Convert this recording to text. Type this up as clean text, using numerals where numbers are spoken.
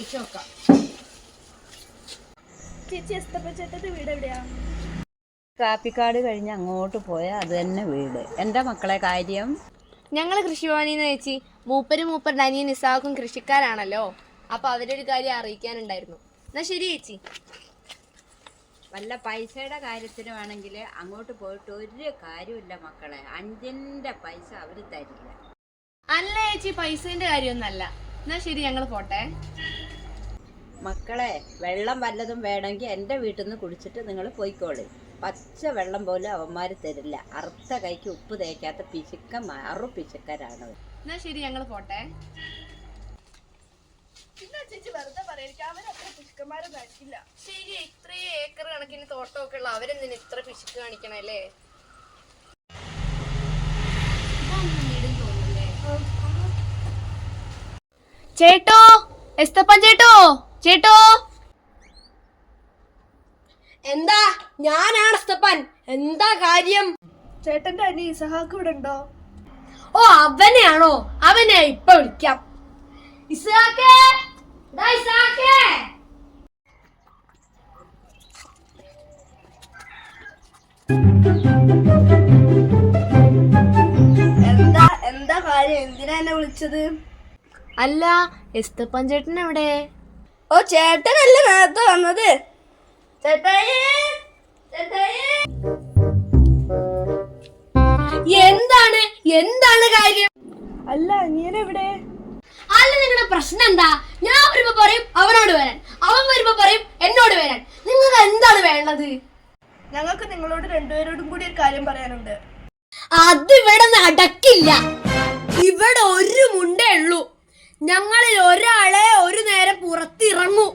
ചോദിച്ചു നോക്കാം. ചേച്ചി എസ്തപ്പച്ചേട്ടന്റെ വീട് എവിടെയാ? കാപ്പിക്കാട് കഴിഞ്ഞ് അങ്ങോട്ട് പോയാൽ അത് തന്നെ വീട്. എൻ്റെ മക്കളെ കാര്യം ഞങ്ങൾ കൃഷിഭവനിന്ന് ചേച്ചി. മൂപ്പരുടെ അനിയൻ ഇസാഖും കൃഷിക്കാരാണല്ലോ. അപ്പൊ അവരൊരു കാര്യം അറിയിക്കാനുണ്ടായിരുന്നു. എന്നാ ശരി ചേച്ചി. വല്ല പൈസയുടെ കാര്യത്തിന് വേണമെങ്കിൽ അങ്ങോട്ട് പോയിട്ട് ഒരു കാര്യമില്ല മക്കളെ. 5 പൈസ അവർ തരില്ല. അല്ല ചേച്ചി, പൈസേന്റെ കാര്യമൊന്നല്ല. എന്നാ ശരി, ഞങ്ങൾ പോട്ടെ. മക്കളെ, വെള്ളം വല്ലതും വേണമെങ്കിൽ എൻ്റെ വീട്ടിൽ നിന്ന് കുടിച്ചിട്ട് നിങ്ങൾ പോയിക്കോളി. പച്ച വെള്ളം പോലും അവന്മാർ തരില്ല. അറുത്ത കൈക്ക് ഉപ്പ് തേക്കാത്ത പിശുക്കരാണ്. എന്നാ ശരി, ഞങ്ങൾ പോട്ടെ. ശരി, ഇത്രയും ഏക്കർ കണക്കിന് തോട്ടമൊക്കെ ഉള്ള അവരെന്തിന് ഇത്ര പിശുക്ക് കാണിക്കണല്ലേ? ചേട്ടോ, എസ്തപ്പൻ ചേട്ടോ, ചേട്ടോ. എന്താ? ഞാനാണ് എസ്തപ്പൻ. എന്താ കാര്യം? ചേട്ടന്റെ അനി ഇസഹാക്ക് ഇവിടെ ഉണ്ടോ? ഓ, അവനെയാണോ? അവനെ ഇപ്പൊ വിളിക്കാം. ഇസ്ഹാക്കേ, ദാ ഇസ്ഹാക്കേ. എന്താ കാര്യം? എന്തിനാ എന്നെ വിളിച്ചത്? അല്ല, എസ്തപ്പൻ ചേട്ടൻ എവിടെ? ഓ, ചേട്ടനല്ലേ നേരത്തെ വന്നത്? ചേട്ടായി, എന്താണ് കാര്യം? അല്ല, അനിയൻ എവിടെ? അല്ല, നിങ്ങളുടെ പ്രശ്നം എന്താ? ഞാൻ വരുമ്പോ പറയും അവനോട് വരാൻ, അവൻ വരുമ്പോ പറയും എന്നോട് വരാൻ. നിങ്ങൾക്ക് എന്താണ് വേണ്ടത്? ഞങ്ങൾക്ക് നിങ്ങളോട് രണ്ടുപേരോടും കൂടി ഒരു കാര്യം പറയാനുണ്ട്. അതിവിടെ നടക്കില്ല. ഇവിടെ ഒരു മുണ്ടേ ഉള്ളൂ. ഞങ്ങളിൽ ഒരാളെ ഒരു നേരം പുറത്തിറങ്ങൂ.